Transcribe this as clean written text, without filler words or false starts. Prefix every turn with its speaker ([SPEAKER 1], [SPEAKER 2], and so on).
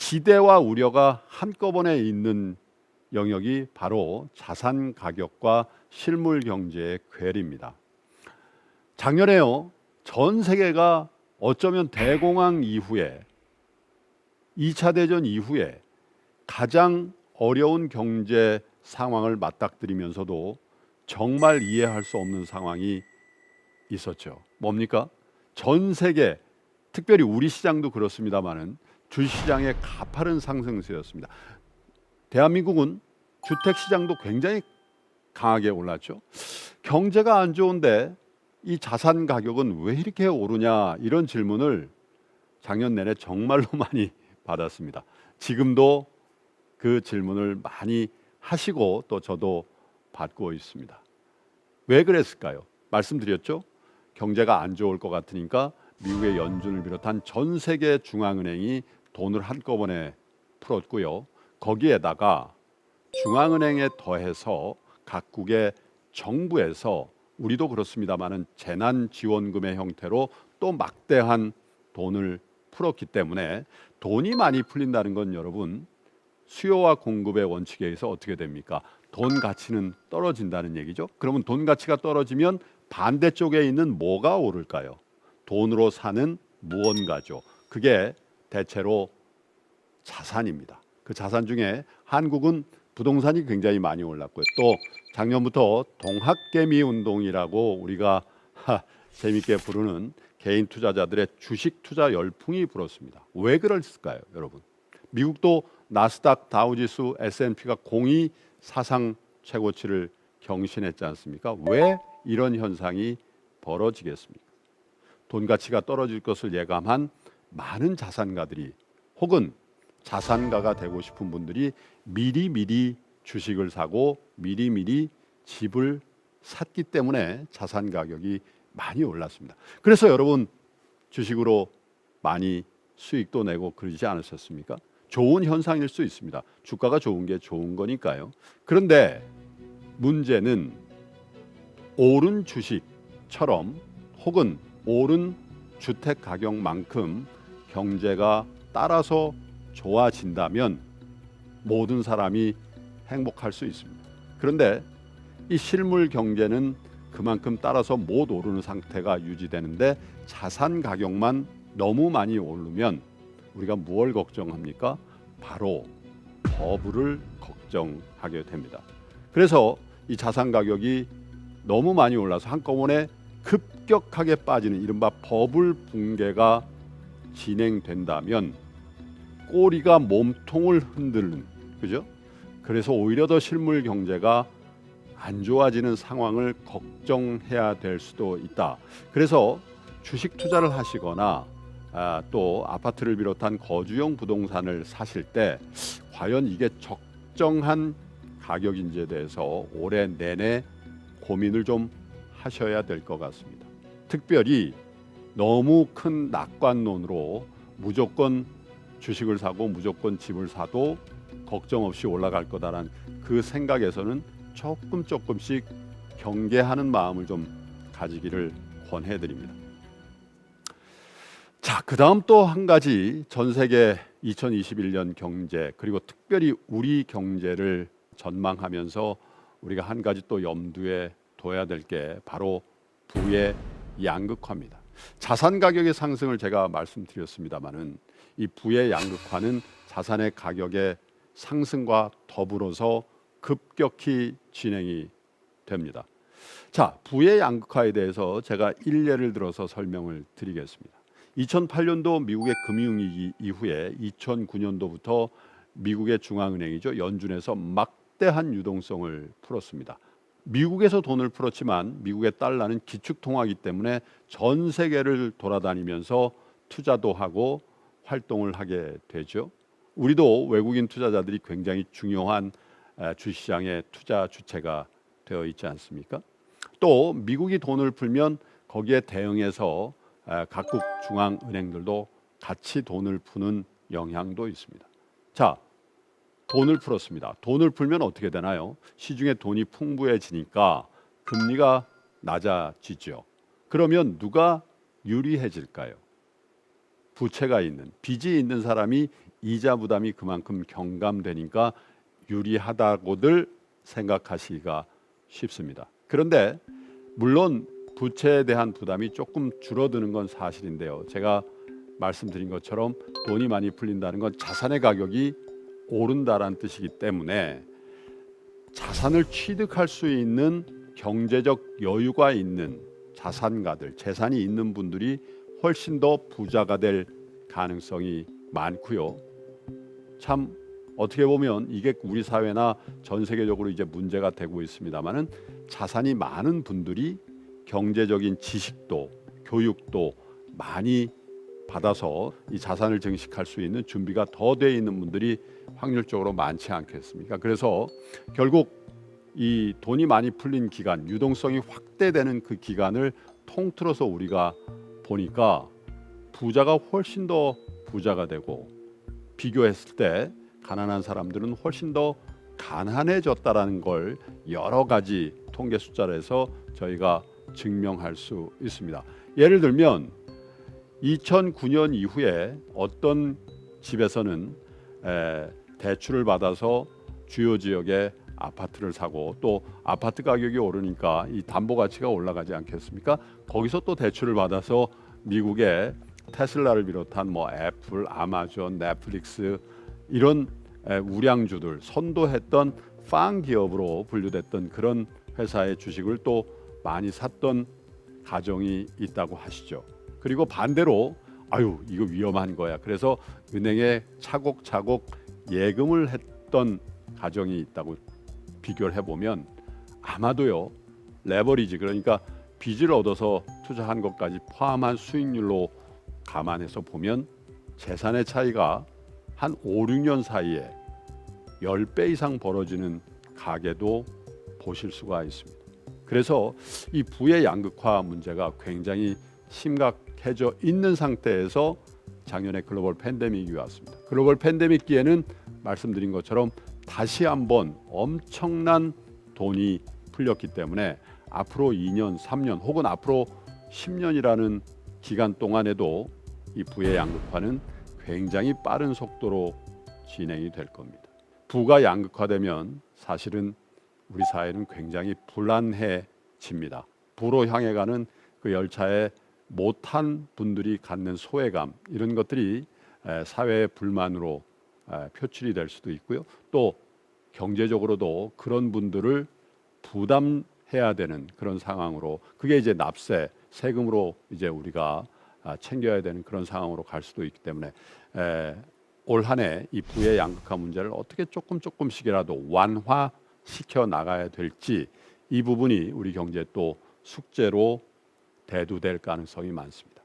[SPEAKER 1] 기대와 우려가 한꺼번에 있는 영역이 바로 자산 가격과 실물 경제의 괴리입니다. 작년에요, 전 세계가 어쩌면 대공황 이후에 2차 대전 이후에 가장 어려운 경제 상황을 맞닥뜨리면서도 정말 이해할 수 없는 상황이 있었죠. 뭡니까? 전 세계, 특별히 우리 시장도 그렇습니다만은 주시장의 가파른 상승세였습니다. 대한민국은 주택 시장도 굉장히 강하게 올랐죠. 경제가 안 좋은데 이 자산 가격은 왜 이렇게 오르냐, 이런 질문을 작년 내내 정말로 많이 받았습니다. 지금도 그 질문을 많이 하시고 또 저도 받고 있습니다. 왜 그랬을까요? 말씀드렸죠. 경제가 안 좋을 것 같으니까 미국의 연준을 비롯한 전 세계 중앙은행이 돈을 한꺼번에 풀었고요. 거기에다가 중앙은행에 더해서 각국의 정부에서, 우리도 그렇습니다마는 재난지원금의 형태로 또 막대한 돈을 풀었기 때문에 돈이 많이 풀린다는 건 여러분, 수요와 공급의 원칙에 의해서 어떻게 됩니까? 돈 가치는 떨어진다는 얘기죠. 그러면 돈 가치가 떨어지면 반대쪽에 있는 뭐가 오를까요? 돈으로 사는 무언가죠. 그게 대체로 자산입니다. 그 자산 중에 한국은 부동산이 굉장히 많이 올랐고요. 또 작년부터 동학개미 운동이라고 우리가 재밌게 부르는 개인 투자자들의 주식 투자 열풍이 불었습니다. 왜 그랬을까요, 여러분? 미국도 나스닥, 다우지수, S&P가 공히 사상 최고치를 경신했지 않습니까? 왜 이런 현상이 벌어지겠습니까? 돈 가치가 떨어질 것을 예감한 많은 자산가들이, 혹은 자산가가 되고 싶은 분들이 미리미리 주식을 사고 미리미리 집을 샀기 때문에 자산 가격이 많이 올랐습니다. 그래서 여러분, 주식으로 많이 수익도 내고 그러지 않으셨습니까? 좋은 현상일 수 있습니다. 주가가 좋은 게 좋은 거니까요. 그런데 문제는 오른 주식처럼 혹은 오른 주택 가격만큼 경제가 따라서 좋아진다면 모든 사람이 행복할 수 있습니다. 그런데 이 실물 경제는 그만큼 따라서 못 오르는 상태가 유지되는데, 자산 가격만 너무 많이 오르면 우리가 무엇을 걱정합니까? 바로 버블을 걱정하게 됩니다. 그래서 이 자산 가격이 너무 많이 올라서 한꺼번에 급격하게 빠지는 이른바 버블 붕괴가 진행된다면 꼬리가 몸통을 흔드는, 그죠? 그래서 오히려 더 실물 경제가 안 좋아지는 상황을 걱정해야 될 수도 있다. 그래서 주식 투자를 하시거나 또 아파트를 비롯한 거주용 부동산을 사실 때 과연 이게 적정한 가격인지에 대해서 올해 내내 고민을 좀 하셔야 될 것 같습니다. 특별히 너무 큰 낙관론으로 무조건 주식을 사고 무조건 집을 사도 걱정 없이 올라갈 거다라는 그 생각에서는 조금씩 경계하는 마음을 좀 가지기를 권해드립니다. 자, 그 다음 또 한 가지, 전 세계 2021년 경제, 그리고 특별히 우리 경제를 전망하면서 우리가 한 가지 또 염두에 둬야 될 게 바로 부의 양극화입니다. 자산 가격의 상승을 제가 말씀드렸습니다마는 이 부의 양극화는 자산의 가격의 상승과 더불어서 급격히 진행이 됩니다. 자, 부의 양극화에 대해서 제가 일례를 들어서 설명을 드리겠습니다. 2008년도 미국의 금융위기 이후에 2009년도부터 미국의 중앙은행이죠, 연준에서 막대한 유동성을 풀었습니다. 미국에서 돈을 풀었지만 미국의 달러는 기축통화이기 때문에 전 세계를 돌아다니면서 투자도 하고 활동을 하게 되죠. 우리도 외국인 투자자들이 굉장히 중요한 주시장의 투자 주체가 되어 있지 않습니까? 또 미국이 돈을 풀면 거기에 대응해서 각국 중앙은행들도 같이 돈을 푸는 영향도 있습니다. 자, 돈을 풀었습니다. 돈을 풀면 어떻게 되나요? 시중에 돈이 풍부해지니까 금리가 낮아지죠. 그러면 누가 유리해질까요? 부채가 있는, 빚이 있는 사람이 이자 부담이 그만큼 경감되니까 유리하다고들 생각하시기가 쉽습니다. 그런데 물론 부채에 대한 부담이 조금 줄어드는 건 사실인데요. 제가 말씀드린 것처럼 돈이 많이 풀린다는 건 자산의 가격이 오른다라는 뜻이기 때문에 자산을 취득할 수 있는 경제적 여유가 있는 자산가들, 재산이 있는 분들이 훨씬 더 부자가 될 가능성이 많고요. 참 어떻게 보면 이게 우리 사회나 전 세계적으로 이제 문제가 되고 있습니다만은 자산이 많은 분들이 경제적인 지식도 교육도 많이 받아서 이 자산을 증식할 수 있는 준비가 더 돼 있는 분들이 확률적으로 많지 않겠습니까? 그래서 결국 이 돈이 많이 풀린 기간, 유동성이 확대되는 그 기간을 통틀어서 우리가 보니까 부자가 훨씬 더 부자가 되고 비교했을 때 가난한 사람들은 훨씬 더 가난해졌다라는 걸 여러 가지 통계 숫자에서 저희가 증명할 수 있습니다. 예를 들면 2009년 이후에 어떤 집에서는 대출을 받아서 주요 지역에 아파트를 사고 또 아파트 가격이 오르니까 이 담보 가치가 올라가지 않겠습니까? 거기서 또 대출을 받아서 미국의 테슬라를 비롯한 뭐 애플, 아마존, 넷플릭스 이런 우량주들 선도했던 팡 기업으로 분류됐던 그런 회사의 주식을 또 많이 샀던 가정이 있다고 하시죠. 그리고 반대로 아유 이거 위험한 거야. 그래서 은행에 차곡차곡 예금을 했던 가정이 있다고 비교를 해보면 아마도요 레버리지 그러니까 빚을 얻어서 투자한 것까지 포함한 수익률로 감안해서 보면 재산의 차이가 한 5, 6년 사이에 10배 이상 벌어지는 가계도 보실 수가 있습니다. 그래서 이 부의 양극화 문제가 굉장히 심각해져 있는 상태에서 작년에 글로벌 팬데믹이 왔습니다. 글로벌 팬데믹기에는 말씀드린 것처럼 다시 한번 엄청난 돈이 풀렸기 때문에 앞으로 2년, 3년 혹은 앞으로 10년이라는 기간 동안에도 이 부의 양극화는 굉장히 빠른 속도로 진행이 될 겁니다. 부가 양극화되면 사실은 우리 사회는 굉장히 불안해집니다. 부로 향해 가는 그 열차에 못한 분들이 갖는 소외감 이런 것들이 사회의 불만으로 표출이 될 수도 있고요. 또 경제적으로도 그런 분들을 부담해야 되는 그런 상황으로 그게 이제 납세, 세금으로 이제 우리가 챙겨야 되는 그런 상황으로 갈 수도 있기 때문에 올 한 해 이 부의 양극화 문제를 어떻게 조금씩이라도 완화시켜 나가야 될지 이 부분이 우리 경제에 또 숙제로 대두될 가능성이 많습니다.